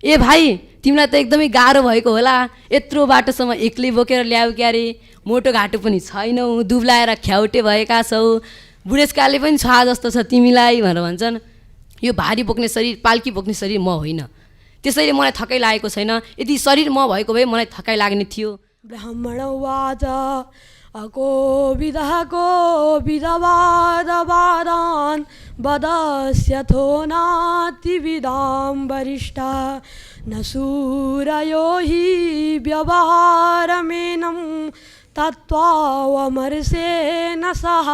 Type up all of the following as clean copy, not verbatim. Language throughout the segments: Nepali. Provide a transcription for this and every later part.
ए भाइ तिमीलाई त एकदमै गाह्रो भएको होला, यत्रो बाटोसम्म एक्लै बोकेर ल्याऊ क्यारे, मोटो घाटो पनि छैनौ, दुब्लाएर ख्याउटे भएका छौ, बुढेसकालले पनि छ जस्तो छ तिमीलाई भनेर भन्छन्। यो भारी बोक्ने शरीर, पाल्की बोक्ने शरीर म होइन, त्यसैले मलाई थकाइ लागेको छैन। यदि शरीर म भएको भए मलाई थकाइ लाग्ने थियो। ब्राह्मणवाच अकोविदवादवादान् वदस्यथो नातिविदां वरिष्ठा न सूरयो हि व्यवहारमेनं तत्त्वावमर्षेण सह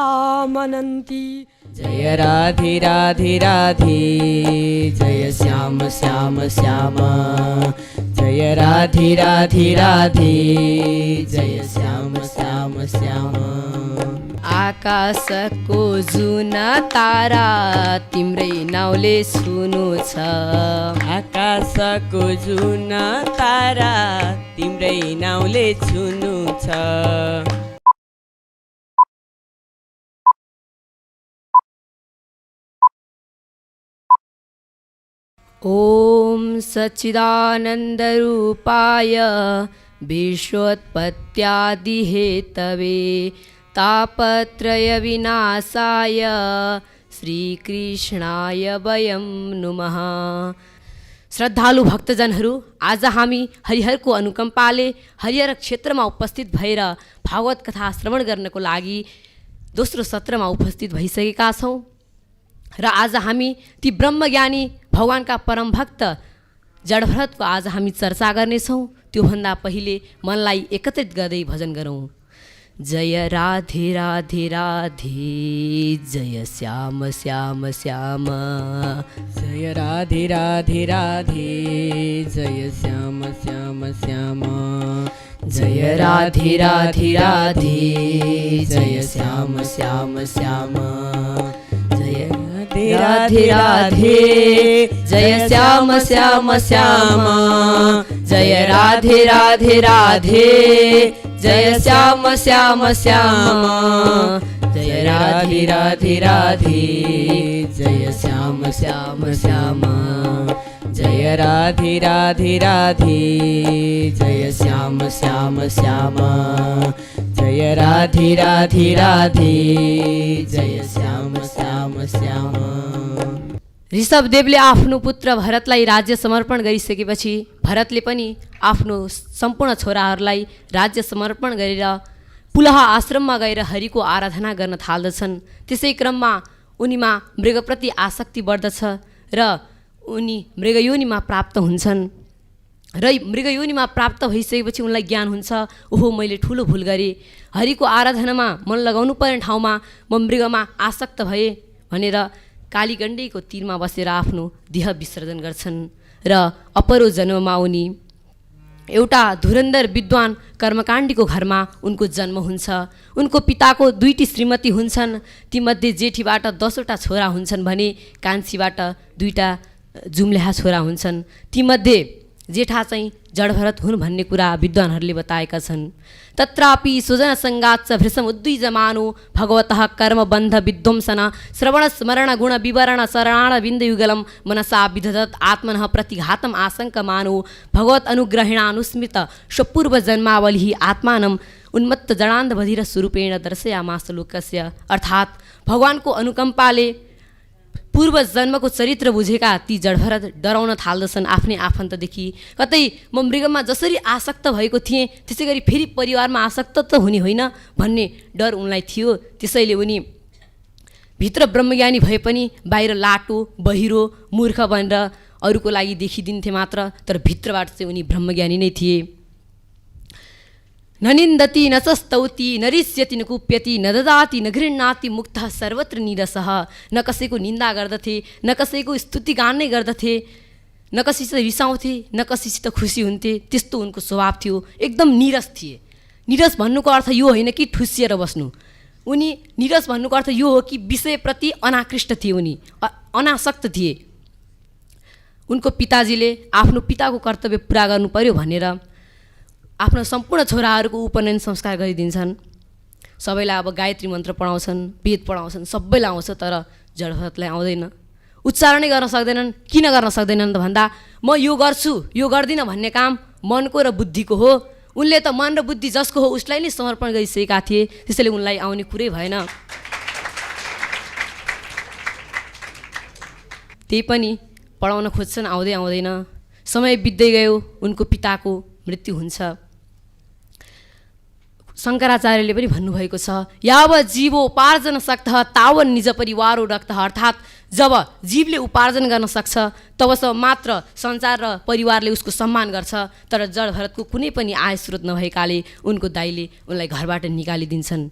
मनन्ति। जय राधे राधे राधे जय श्याम श्याम श्याम, जय राधे राधे राधे जय श्याम श्याम श्याम। आकाशको जुन तारा तिम्रै नाउँले सुनु छ, आकाशको जुन तारा तिम्रै नाउँले छुनु छ। ॐ सच्चिदानन्दरूपाय विश्वोत्पत्त्यादिहेतवे तापत्रयविनाशाय श्रीकृष्णाय वयं नुमः। श्रद्धालु भक्तजनहरू, आज हामी हरिहरको अनुकम्पाले हरिहर क्षेत्रमा उपस्थित भएर भागवत कथा श्रवण गर्नको लागि दोस्रो सत्रमा उपस्थित भइसकेका छौँ र आज हामी ती ब्रह्मज्ञानी भगवानका परम भक्त जडभरतको आज हामी चर्चा गर्नेछौँ। त्योभन्दा पहिले मनलाई एकत्रित गर्दै भजन गरौँ। जय राधे राधे राधे जय श्याम श्याम श्याम, जय राधे राधे राधे जय श्याम श्याम श्याम, जय राधे राधे राधे जय श्याम श्याम श्याम, जय राधे राधे जय श्याम श्याम श्याम, जय राधे राधे राधे जय श्याम श्याम श्याम, जय राधे राधे राधे जय श्याम श्याम श्याम, जय राधे राधे राधे जय श्याम श्याम श्याम, जय राधे राधे राधे जय श्याम श्याम श्याम। ऋषभदेवले आफ्नो पुत्र भरतलाई राज्य समर्पण गरिसकेपछि भरतले पनि आफ्नो सम्पूर्ण छोराहरूलाई राज्य समर्पण गरेर पुलह आश्रममा गएर हरिको आराधना गर्न थाल्दछन्। त्यसै क्रममा उनीमा मृगप्रति आसक्ति बढ्दछ र उनी मृगयोनिमा प्राप्त हुन्छन् र मृगयोनिमा प्राप्त भइसकेपछि उनलाई ज्ञान हुन्छ, ओहो मैले ठुलो भुल गरेँ, हरिको आराधनामा मन लगाउनु पर्ने ठाउँमा म मृगमा आसक्त भएँ भनेर कालीगण्डीको तीरमा बसेर आफ्नो देह विसर्जन गर्छन् र अपरो जन्ममा उनी एउटा धुरन्धर विद्वान कर्मकाण्डीको घरमा उनको जन्म हुन्छ। उनको पिताको 2टी श्रीमती हुन्छन्, तीमध्ये जेठीबाट 10वटा छोरा हुन्छन् भने कान्छीबाट 2टा जुम्ल्याहा छोरा हुन्छन्। तीमध्ये जेठा चाहिँ जडभरत हुन् भन्ने कुरा विद्वानहरूले बताएका छन्। तत्रापि सुजनसङ्गात् भृशम उद्विजमानो भगवतः कर्मबन्ध विध्वंसन श्रवण स्मरण गुण विवरण शरणाण बिन्दुयुगलं मनसा विदधत् आत्मनः प्रतिघातम् आशङ्कमानो भगवत् अनुग्रहेणानुस्मृत स्वपूर्वजन्मावलिः आत्मानम् उन्मत्त जडान्धबधिर स्वरूपेण दर्शयामास लोकस्य। अर्थात् भगवानको अनुकम्पाले पूर्व जन्मको चरित्र बुझेका ती जडभरत डराउन थाल्दछन् आफ्नै आफन्तदेखि। कतै म मृगमा जसरी आसक्त भएको थिएँ त्यसै गरी फेरि परिवारमा आसक्त त हुने होइन भन्ने डर उनलाई थियो। त्यसैले उनी भित्र ब्रह्मज्ञानी भए पनि बाहिर लाटो बहिरो मूर्ख भनेर अरूको लागि देखिदिन्थे मात्र, तर भित्रबाट चाहिँ उनी ब्रह्मज्ञानी नै थिए। न निन्दति न स्तौति न रिष्यति न कुप्यति न ददाति न घृणाति मुक्तः सर्वत्र निरसः। न कसैको निन्दा गर्दथे न कसैको स्तुतिगान नै गर्दथे, न कसैसित रिसाउँथे न कसैसित खुसी हुन्थे। त्यस्तो उनको स्वभाव थियो, एकदम निरस थिए। निरस भन्नुको अर्थ यो होइन कि ठुसिएर बस्नु, उनी निरस भन्नुको अर्थ यो हो कि विषयप्रति अनाकृष्ट थिए, उनी अनासक्त थिए। उनको पिताजीले आफ्नो पिताको कर्तव्य पुरा गर्नु पर्यो भनेर आफ्नो सम्पूर्ण छोराहरूको उपनयन संस्कार गरिदिन्छन्। सबैलाई अब गायत्री मन्त्र पढाउँछन्, वेद पढाउँछन्, सबैलाई आउँछ, तर जडभरतलाई आउँदैन। उच्चारणै गर्न सक्दैनन्। किन गर्न सक्दैनन् त भन्दा म यो गर्छु यो गर्दिनँ भन्ने काम मनको र बुद्धिको हो। उनले त मन र बुद्धि जसको हो उसलाई नै समर्पण गरिसकेका थिए, त्यसैले उनलाई आउने कुरै भएन। त्यही पनि पढाउन खोज्छन्, आउँदैन। समय बित्दै गयो, उनको पिताको मृत्यु हुन्छ। शङ्कराचार्यले पनि भन्नुभएको छ, याव जीवो उपार्जन सक्तः तावन् निज परिवारो रक्तः। अर्थात् जब जीवले उपार्जन गर्न सक्छ तबसम्म मात्र संसार र परिवारले उसको सम्मान गर्छ। तर जड भरतको कुनै पनि आय स्रोत नभएकाले उनको दाइले उनलाई घरबाट निकालिदिन्छन्।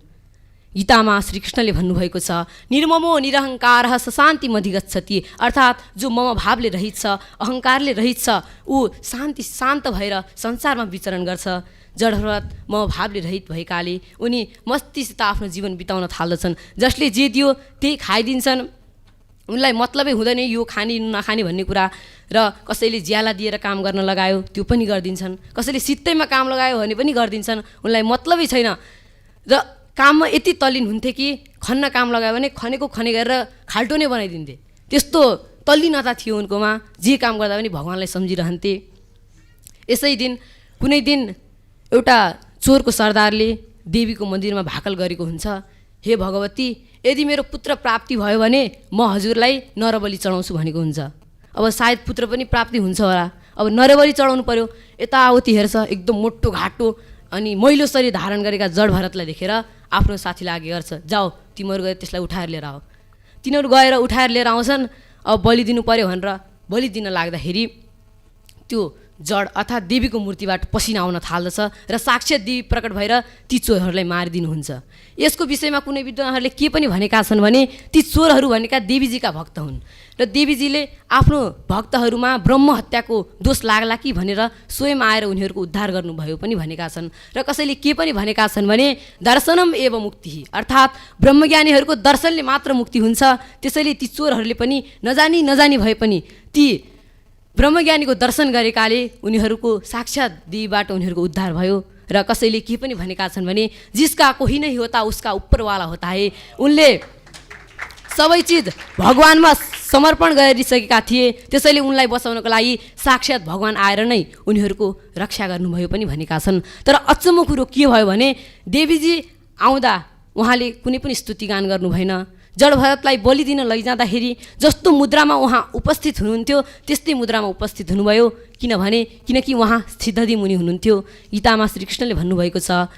गीतामा श्रीकृष्णले भन्नुभएको छ, निर्ममो निरहङ्कारः सशान्तिमधिगच्छति। अर्थात् जो मम भावले रहित छ, अहङ्कारले रहित छ, ऊ शान्त भएर संसारमा विचरण गर्छ। जडभरत मम भावले रहित भएकाले उनी मस्तीसित आफ्नो जीवन बिताउन थाल्दछन्। जसले जे दियो त्यही खाइदिन्छन्। उनलाई मतलबै हुँदैन यो खाने नखाने भन्ने कुरा। र कसैले ज्याला दिएर काम गर्न लगायो त्यो पनि गरिदिन्छन्। कसैले सित्तैमा काम लगायो भने पनि गरिदिन्छन्। उनलाई मतलबै छैन। र काममा यति तल्लीन हुन्थे कि खन्न काम लगायो भने खनेको खने गरेर खाल्टो नै बनाइदिन्थे। त्यस्तो तल्लीनता थियो उनकोमा। जे काम गर्दा पनि भगवान्लाई सम्झिरहन्थे। यसै दिन कुनै दिन एउटा चोरको सरदारले देवीको मन्दिरमा भाकल गरेको हुन्छ, हे भगवती, यदि मेरो पुत्र प्राप्ति भयो भने म हजुरलाई नरबली चढाउँछु भनेको हुन्छ। अब सायद पुत्र पनि प्राप्ति हुन्छ होला। अब नरबली चढाउनु पर्यो। यताउति हेर्छ, एकदम मोटो घाटो अनि मैलो शरीर धारण गरेका जड भरतलाई देखेर आफ्नो साथीलाई आगे गर्छ, जाऊ तिमीहरू गएर त्यसलाई उठाएर लिएर आऊ। तिनीहरू गएर उठाएर लिएर आउँछन्। अब बलि दिनु पर्यो भनेर बलि दिन लाग्दाखेरि त्यो जड अर्थात् देवीको मूर्तिबाट पसिना आउन थाल्दछ र साक्षात् देवी प्रकट भएर ती चोरहरूलाई मारिदिनुहुन्छ। यसको विषयमा कुनै विद्वानहरूले के पनि भनेका छन् भने ती चोरहरू भनेका देवीजीका भक्त हुन् र देवीजीले आफ्नो भक्तहरूमा ब्रह्म हत्याको दोष लाग्ला कि भनेर स्वयं आएर उनीहरूको उद्धार गर्नुभयो पनि भनेका छन्। र कसैले के पनि भनेका छन् भने दर्शनम एव मुक्ति, अर्थात् ब्रह्मज्ञानीहरूको दर्शनले मात्र मुक्ति हुन्छ। त्यसैले ती चोरहरूले पनि नजानी भए पनि ती ब्रह्मज्ञानीको दर्शन गरेकाले उनीहरूको साक्षात् देवीबाट उनीहरूको उद्धार भयो। र कसैले के पनि भनेका छन् भने जिसका कोही नै होता उसका ऊपरवाला होता है। उनले सबै चिज भगवानमा समर्पण गरिसकेका थिए, त्यसैले उनलाई बचाउनको लागि साक्षात् भगवान आएर नै उनीहरूको रक्षा गर्नुभयो पनि भनेका छन्। तर अचम्म कुरो के भयो भने देवीजी आउँदा उहाँले कुनै पनि स्तुतिगान गर्नु भएन। जड भरतलाई बलि दिन लैजाँदाखेरि जस्तो मुद्रामा उहाँ उपस्थित हुनुहुन्थ्यो त्यस्तै मुद्रामा उपस्थित हुनुभयो। किनकि उहाँ सिद्धि मुनि हुनुहुन्थ्यो। गीतामा श्रीकृष्णले भन्नुभएको छ,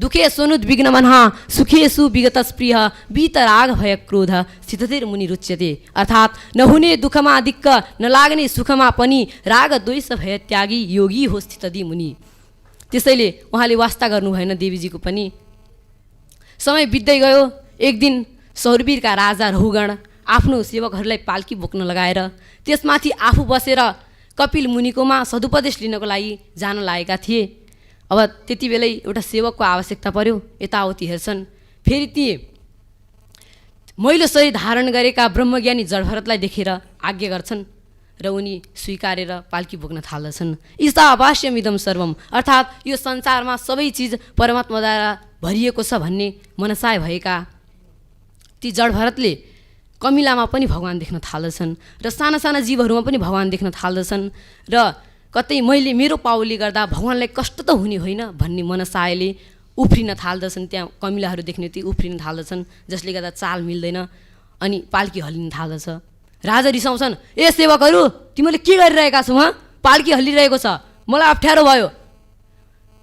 दुखे सोनुद्विग्न मनः सुखेषु विगतस्प्रियः वीतराग भय क्रोध सिद्धतिर मुनि रुच्यते। अर्थात् नहुने दुःखमा दिक्क नलाग्ने सुखमा पनि राग द्वेष भय त्यागी योगी हो स्थितदि मुनि। त्यसैले उहाँले वास्ता गर्नु भएन देवीजीको पनि। समय बित्दै गयो। एक दिन सौरवीरका राजा रहुगण आफ्नो सेवकहरूलाई पाल्की बोक्न लगाएर त्यसमाथि आफू बसेर कपिल मुनिकोमा सदुपदेश लिनको लागि जान लागेका थिए। अब त्यति बेलै एउटा सेवकको आवश्यकता पर्यो। यताउति हेर्छन्, फेरि ती मैलो शरीर धारण गरेका ब्रह्मज्ञानी जडभरतलाई देखेर आज्ञा गर्छन् र उनी स्वीकारेर पाल्की बोक्न थाल्दछन्। ईसा अभाष्यमिदम सर्वम, अर्थात् यो संसारमा सबै चिज परमात्माद्वारा भरिएको छ भन्ने मनसाय भएका ती जडभरतले कमिलामा पनि भगवान देख्न थाल्दछन् र साना साना जीवहरूमा पनि भगवान देख्न थाल्दछन्। र कतै मेरो पाउले गर्दा भगवानलाई कष्ट त हुने होइन भन्ने मनसायले उफ्रिन थाल्दछन्। त्यहाँ कमिलाहरू देख्ने ती उफ्रिन थाल्दछन्, जसले गर्दा चाल मिल्दैन अनि पाल्की हल्लिन थाल्दछ। राजा रिसाउँछन्, ए सेवकहरू, तिमीले के गरिरहेका छौ? पाल्की हल्लिरहेको छ, मलाई अप्ठ्यारो भयो।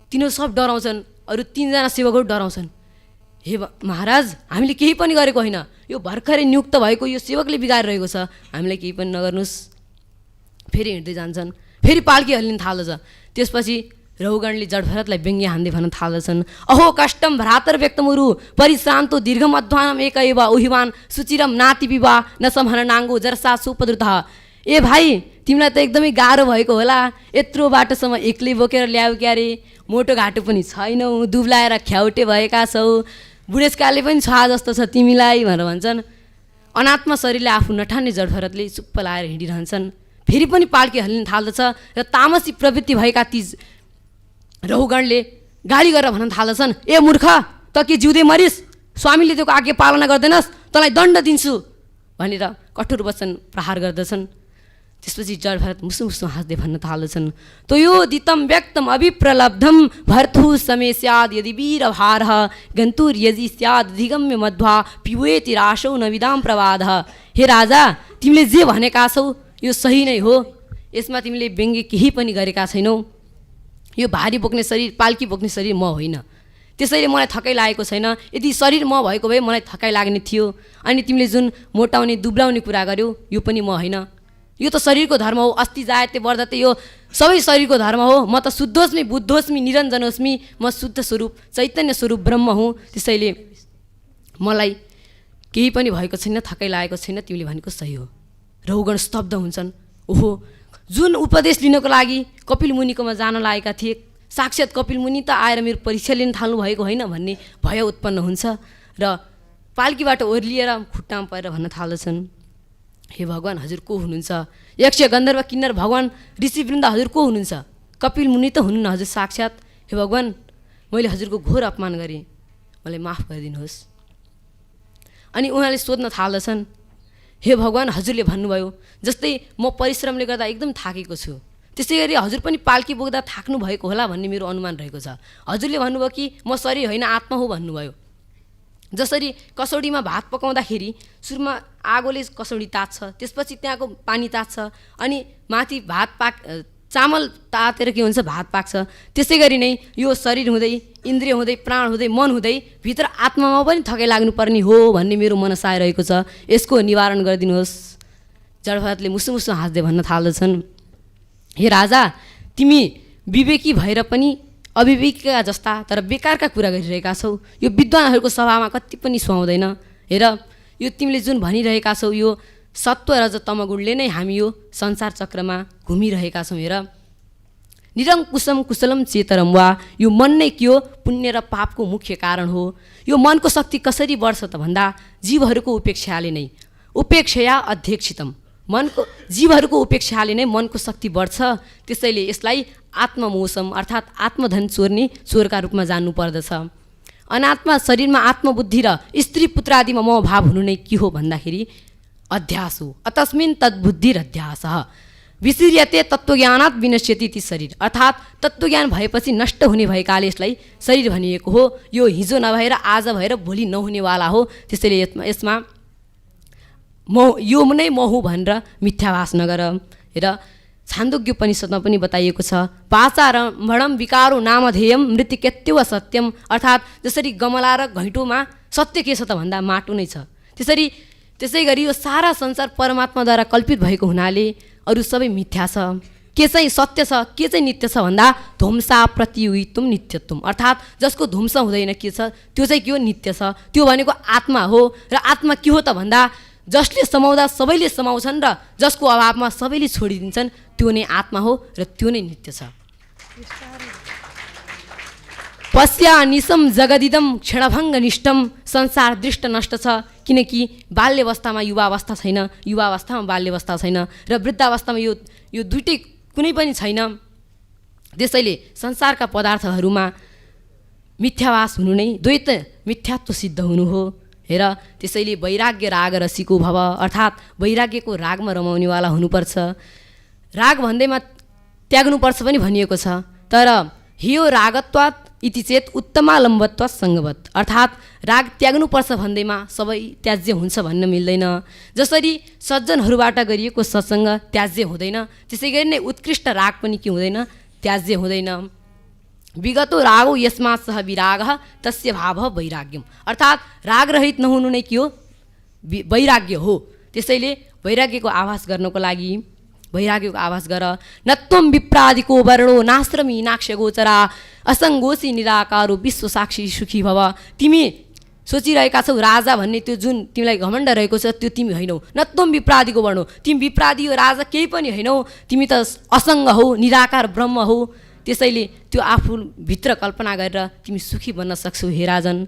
तिनीहरू सब डराउँछन्। अरू 3 जना सेवकहरू डराउँछन्, हे महाराज, हामीले केही पनि गरेको होइन, यो भर्खरै नियुक्त भएको यो सेवकले बिगारिरहेको छ, हामीलाई केही पनि नगर्नुहोस्। फेरि हिँड्दै जान्छन्। फेरि पाल्की हल्लिन थाल्दछ। त्यसपछि रहुगणले जडभरतलाई व्यङ्ग्य हान्दै भन्न थाल्दछन्, अहो कष्टम भ्रातर व्यक्तमुरु परिश्रान्तो दीर्घम अध्वानम एकैव उहिवान सुचिरम नाति विवाह न सम्हन नाङ्गो जरसा सुपद्रुतः। ए भाइ, तिमीलाई त एकदमै गाह्रो भएको होला, यत्रो बाटोसम्म एक्लै बोकेर ल्याऊ क्यारे, मोटो घाटो पनि छैनौ, दुब्लाएर ख्याउटे भएका छौ, बुढेसकालले पनि छ जस्तो छ तिमीलाई भनेर भन्छन्। अनात्मा शरीरले आफू नठान्ने जडभरतले चुप्प लाएर हिँडिरहन्छन्। फेरि पनि पाल्की हल्लिन थाल्दछ र तामसी प्रवृत्ति भएका ती रहुगणले गाली गरेर भन्न थाल्दछन्, ए मूर्ख, त के जिउँदै मरिस्? स्वामीले त्यो आज्ञा पालना गर्दैनस्, तँलाई दण्ड दिन्छु भनेर कठोर वचन प्रहार गर्दछन्। त्यसपछि जड भरत मुसु मुसु हाँस्दै भन्न थाल्दछन्, तोयोदितं व्यक्तम अभिप्रलब्धम भर्तु समे स्याद यदि वीरभारः गन्तुर यदि स्याद दिगम्य मध्वा पिबेति राशौ न विदाम प्रवादः। हे राजा, तिमीले जे भनेका छौ यो सही नै हो, यसमा तिमीले व्यङ्ग्य केही पनि गरेका छैनौ। यो भारी बोक्ने शरीर, पाल्की बोक्ने शरीर म होइन, त्यसैले मलाई थकाइ लागेको छैन। यदि शरीर म भएको भए मलाई थकाइ लाग्ने थियो। अनि तिमीले जुन मोटाउने दुब्लाउने कुरा गर्यौ यो पनि म होइन, यो त शरीरको धर्म हो। अस्ति जायते वर्धते, यो सबै शरीरको धर्म हो। म त शुद्धोस्मी बुद्धोस्मी निरञ्जनोस्मी, म शुद्ध स्वरूप चैतन्य स्वरूप ब्रह्म हुँ। त्यसैले मलाई केही पनि भएको छैन, थकाइ लागेको छैन, तिमीले भनेको सही हो। रहुगण स्तब्ध हुन्छन्। ओहो, जुन उपदेश लिनको लागि कपिल मुनिकोमा जान लागेका थिए, साक्षात् कपिल मुनि त आएर मेरो परीक्षा लिन थाल्नु भएको होइन भन्ने भय उत्पन्न हुन्छ र पाल्कीबाट ओर्लिएर खुट्टामा परेर भन्न थाल्दछन्, हे भगवान्, हजुर को हुनुहुन्छ? यक्ष गन्धर्व किन्नर भगवान् ऋषिवृन्द हजुर को हुनुहुन्छ? कपिल मुनि त हुनुहुन्न हजुर साक्षात्। हे भगवान्, मैले हजुरको घोर अपमान गरेँ, मलाई माफ गरिदिनुहोस्। अनि उहाँले सोध्न थाल्दछन्, हे भगवान्, हजुरले भन्नुभयो जस्तै म परिश्रमले गर्दा एकदम थाकेको छु, त्यसै गरी हजुर पनि पाल्की बोक्दा थाक्नु भएको होला भन्ने मेरो अनुमान रहेको छ। हजुरले भन्नुभयो कि म शरीर होइन आत्मा हो भन्नुभयो। जसरी कसौडीमा भात पकाउँदाखेरि सुरुमा आगोले कसौडी तात्छ, त्यसपछि त्यहाँको पानी तात्छ, अनि माथि चामल तातेर के हुन्छ, भात पाक्छ। त्यसै गरी नै यो शरीर हुँदै, इन्द्रिय हुँदै, प्राण हुँदै, मन हुँदै भित्र आत्मामा पनि थकाइ लाग्नुपर्ने हो भन्ने मेरो मनसाय रहेको छ। यसको निवारण गरिदिनुहोस्। जडभरतले मुसु मुसु हाँस्दै भन्न थाल्दछन्, हे राजा, तिमी विवेकी भएर पनि अविवेकीका जस्ता तर बेकारका कुरा गरिरहेका छौ। यो विद्वानहरूको सभामा कति पनि सुहाउँदैन। हेर, यो तिमीले जुन भनिरहेका छौ यो सत्व रज तमगुणले नै हामी यो संसार चक्रमा घुमिरहेका छौँ। हेर, निरङ्कुशम कुशलम चेतरम वा, यो मन नै के हो, पुण्य र पापको मुख्य कारण हो। यो मनको शक्ति कसरी बढ्छ त भन्दा जीवहरूको उपेक्षाले नै, उपेक्षया अध्यक्षितम, मनको जीवहरूको उपेक्षाले नै मनको शक्ति बढ्छ। त्यसैले यसलाई आत्ममोसम अर्थात् आत्मधन चोर्ने चोरका रूपमा जान्नु पर्दछ। अनात्मा शरीरमा आत्मबुद्धि र स्त्री पुत्र आदिमा म भाव हुनु नै के हो भन्दाखेरि अध्यास हो। अतस्मिन् तद्बुद्धिरध्यास विसिर्यते तत्त्वज्ञानात् विनश्यति ती शरीर, अर्थात् तत्त्वज्ञान भएपछि नष्ट हुने भएकाले यसलाई शरीर भनिएको हो। यो हिजो नभएर आज भएर भोलि नहुनेवाला हो। त्यसैले यसमा यो नै म हुँ भनेर मिथ्याभास नगर। हेर, छान्दोग्य उपनिषदमा पनि बताइएको छ, पाचारम्भणम विकारो नामधेयम मृत्तिकेत्यव सत्यम, अर्थात् जसरी गमला र घैँटोमा सत्य के छ त भन्दा माटो नै छ, त्यसै गरी यो सारा संसार परमात्माद्वारा कल्पित भएको हुनाले अरू सबै मिथ्या छ। के चाहिँ सत्य छ, के चाहिँ नित्य छ भन्दा ध्वंसा प्रतियोगितुम नित्यत्वम, अर्थात् जसको ध्वंस हुँदैन के छ त्यो चाहिँ के हो, नित्य छ। त्यो भनेको आत्मा हो। र आत्मा के हो त भन्दा जसले समाउँदा सबैले समाउँछन् र जसको अभावमा सबैले छोडिदिन्छन् त्यो नै आत्मा हो र त्यो नै नित्य छ। पश्या निशम जगदिदम क्षणभङ्ग निष्ठम, संसार दृष्ट नष्ट छ। किनकि बाल्यावस्थामा युवावस्था छैन, युवावस्थामा बाल्यावस्था छैन, र वृद्धावस्थामा यो दुइटै कुनै पनि छैन। त्यसैले संसारका पदार्थहरूमा मिथ्याभास हुनु नै द्वैत मिथ्यात्व सिद्ध हुनु हो। हेर, त्यसैले वैराग्य राग रसिको भव, अर्थात् वैराग्यको रागमा रमाउनेवाला हुनुपर्छ। राग भन्दैमा त्याग्नुपर्छ पनि भनिएको छ, तर हियो रागत्वात् इति चेत उत्तमालम्बत्वात् सङ्गवत्, अर्थात् राग त्याग्नुपर्छ भन्दैमा सबै त्याज्य हुन्छ भन्न मिल्दैन। जसरी सज्जनहरूबाट गरिएको सत्सङ्ग त्याज्य हुँदैन, त्यसै गरी नै उत्कृष्ट राग पनि के हुँदैन, त्याज्य हुँदैन। विगतो रागो यस्मात् सह विरागः तस्य भावः वैराग्यम, अर्थात् रागरहित नहुनु नै के हो, वैराग्य हो। त्यसैले वैराग्यको आभास गर्नको लागि वैराग्यको आभास गर। नत्वम विप्रादिको वर्णो नाश्रमी नाक्ष गोचरा, असङ्गोसी निराकारो विश्व साक्षी सुखी भव। तिमी सोचिरहेका छौ राजा भन्ने त्यो जुन तिमीलाई घमण्ड रहेको छ त्यो तिमी होइनौ। नत्वम विप्रादिको वर्णो, तिमी विप्रादि हो, राजा केही पनि होइनौ। तिमी त असङ्ग हौ, निराकार ब्रह्म हौ। त्यसैले त्यो आफूभित्र कल्पना गरेर तिमी सुखी बन्न सक्छौ। हे राजन,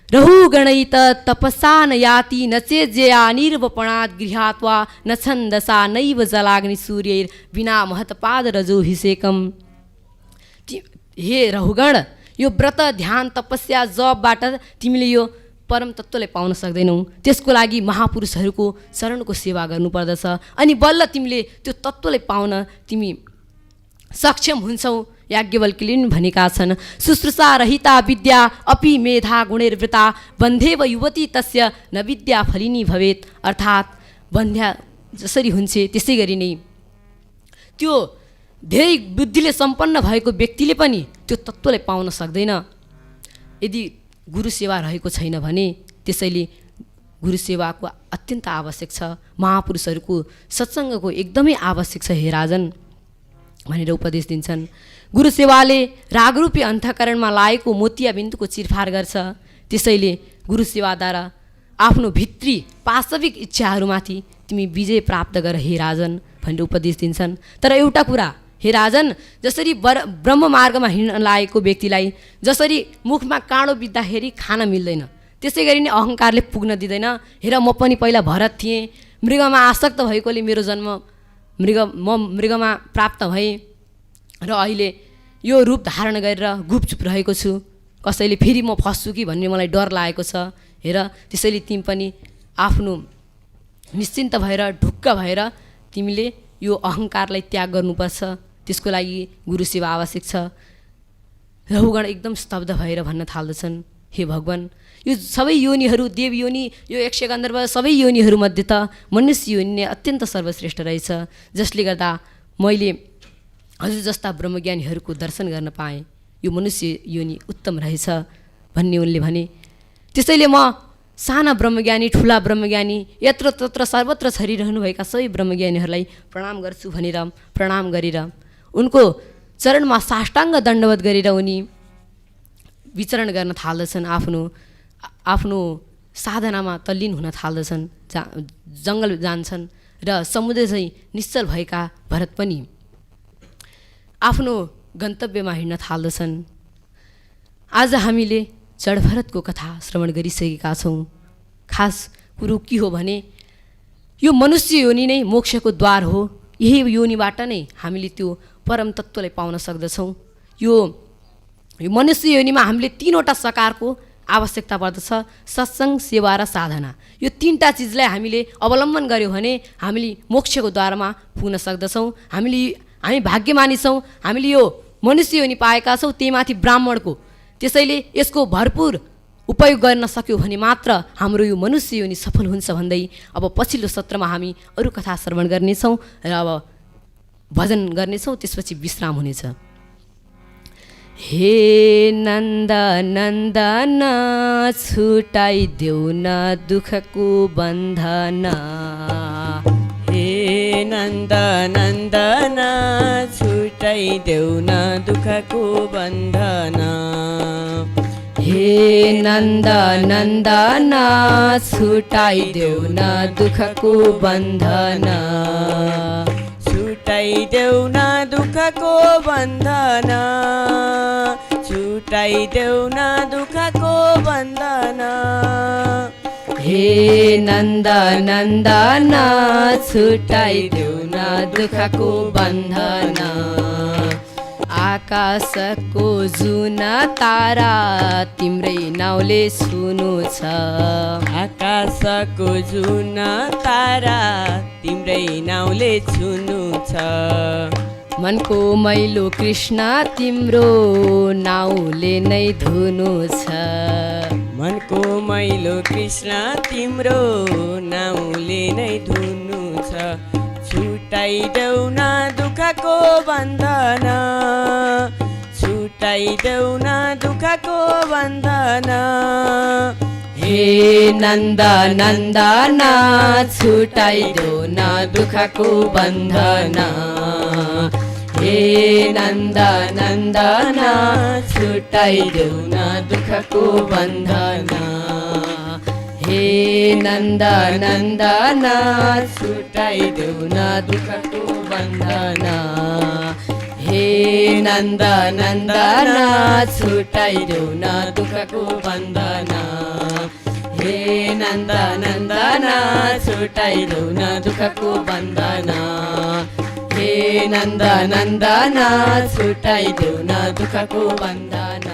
रहु गणैत तपसा न याति न चेज्या निर्वपणात् गृहात्वा न छन्दसा नैव जलाग्नि सूर्यैर बिना महतपाद रजोभिषेकम। हे रहुगण, यो व्रत ध्यान तपस्या जपबाट तिमीले यो परम तत्त्वलाई पाउन सक्दैनौ। त्यसको लागि महापुरुषहरूको चरणको सेवा गर्नुपर्दछ, अनि बल्ल तिमीले त्यो तत्त्वलाई पाउन तिमी सक्षम हुन्छौ। याज्ञवल्क्यले भनेका छन्, शुश्रूषा रहिता विद्या अपि मेधा गुणैर्वृता बन्धेव युवती तस्य न विद्या फलिनी भवेत्। अर्थात् बन्ध्या जसरी हुन्छ त्यसै गरी नै त्यो धेरै बुद्धिले सम्पन्न भएको व्यक्तिले पनि त्यो तत्त्वलाई पाउन सक्दैन यदि गुरु सेवा रहेको छैन भने। त्यसैले गुरु सेवाको अत्यन्त आवश्यक छ, महापुरुषहरूको सत्सङ्गको एकदमै आवश्यक छ हे राजन भनेर उपदेश दिन्छन्। गुरु सेवाले रागरूपी अन्तःकरणमा लागेको मोतियाबिन्दुको चिरफार गर्छ। त्यसैले गुरु सेवाद्वारा आफ्नो भित्री वास्तविक इच्छाहरूमाथि तिमी विजय प्राप्त गर हे राजन भनेर उपदेश दिन्छन्। तर एउटा कुरा हे राजन, जसरी ब्रह्म मार्गमा हिँड्न लागेको व्यक्तिलाई जसरी मुखमा काँडो बित्दाखेरि खान मिल्दैन, त्यसै गरी नै अहङ्कारले पुग्न दिँदैन। हेर, म पनि पहिला भरत थिएँ, मृगमा आसक्त भएकोले मेरो जन्म म मृगमा प्राप्त भएँ र अहिले यो रूप धारण गरेर गुपचुप रहेको छु, कसैले फेरि म फस्छु कि भन्ने मलाई डर लागेको छ। हेर, त्यसैले तिमी पनि आफ्नो निश्चिन्त भएर ढुक्क भएर तिमीले यो अहङ्कारलाई त्याग गर्नुपर्छ। त्यसको लागि गुरु सेवा आवश्यक छ। रहुगण एकदम स्तब्ध भएर भन्न थाल्दछन्, हे भगवान, यो सबै योनिहरू देव योनि, यो यक्ष गन्धर्व सबै योनिहरूमध्ये त मनुष्य योनि नै अत्यन्त सर्वश्रेष्ठ रहेछ, जसले गर्दा मैले हजुर जस्ता ब्रह्मज्ञानीहरूको दर्शन गर्न पाएँ। यो मनुष्य योनि उत्तम रहेछ भन्ने उनले भने। त्यसैले म साना ब्रह्मज्ञानी, ठुला ब्रह्मज्ञानी, यत्र तत्र सर्वत्र छरिरहनुभएका सबै ब्रह्मज्ञानीहरूलाई प्रणाम गर्छु भनेर प्रणाम गरेर उनको चरणमा साष्टाङ्ग दण्डवत गरेर उनी विचरण गर्न थाल्दछन्, आफ्नो साधनामा तल्लीन हुन थाल्दछन्। जङ्गल जान्छन् र समुद्र चाहिँ निश्चल भएका भरत पनि आफ्नो गन्तव्यमा हिँड्न थाल्दछन्। आज हामीले जडभरतको कथा श्रवण गरिसकेका छौँ। खास कुरो के हो भने यो मनुष्य योनि नै मोक्षको द्वार हो। यही योनिबाट नै हामीले त्यो परम तत्त्वलाई पाउन सक्दछौँ। यो मनुष्य योनिमा हामीले 3वटा सकारको आवश्यकता पर्दछ, सत्सङ्ग, सेवा र साधना। यो 3टा चिजलाई हामीले अवलम्बन गऱ्यौँ भने हामीले मोक्षको द्वारमा पुग्न सक्दछौँ। हामी भाग्यमानी छौँ, हामीले यो मनुष्य योनि पाएका छौँ, त्यही माथि ब्राह्मणको। त्यसैले यसको भरपुर उपयोग गर्न सक्यौँ भने मात्र हाम्रो यो मनुष्य योनि सफल हुन्छ भन्दै अब पछिल्लो सत्रमा हामी अरू कथा श्रवण गर्नेछौँ र अब भजन गर्नेछौँ, त्यसपछि विश्राम हुनेछ। हे नन्द नन्दन छुटाइदेऊ न दुःखको बन्धन, हे नन्द नन्दन छुटाइदेऊ न दुःखको बन्धन, हे नन्द नन्दन छुटाइदेऊ न दुःखको बन्धन, छुटाइदेऊ न दुःखको बन्धन, छुटाइदेऊ न दुःखको बन्धन, हे नन्द नन्दन छुटाइदेऊ न दुःखको बन्धन। आकाशको जुन तारा तिम्रै नाउँले छुनु छ, आकाशको जुन तारा तिम्रै नाउँले छुनु छ, मनको मैलो कृष्ण तिम्रो नाउँले नै धुनु छ, मनको मैलो कृष्ण तिम्रो नाउँले नै धुनु छ, छुटाइदेऊ न दुःखको बन्धन, छुटाइदेऊ न दुःखको बन्धन, हे नन्द नन्दन छुटाइदेऊ न दुःखको बन्धन, हे नन्द नन्दन छुटाइदेऊ न दुःखको बन्धन, हे नन्द नन्दन छुटाइदेऊ न दुःखको बन्धन, हे नन्द नन्दन छुटाइदेऊ न दुःखको बन्धन, हे नन्द नन्दन छुटाइदेऊ न दुःखको बन्धन, हे नन्द नन्दन छुटाइदेऊ न दुःखको बन्धन।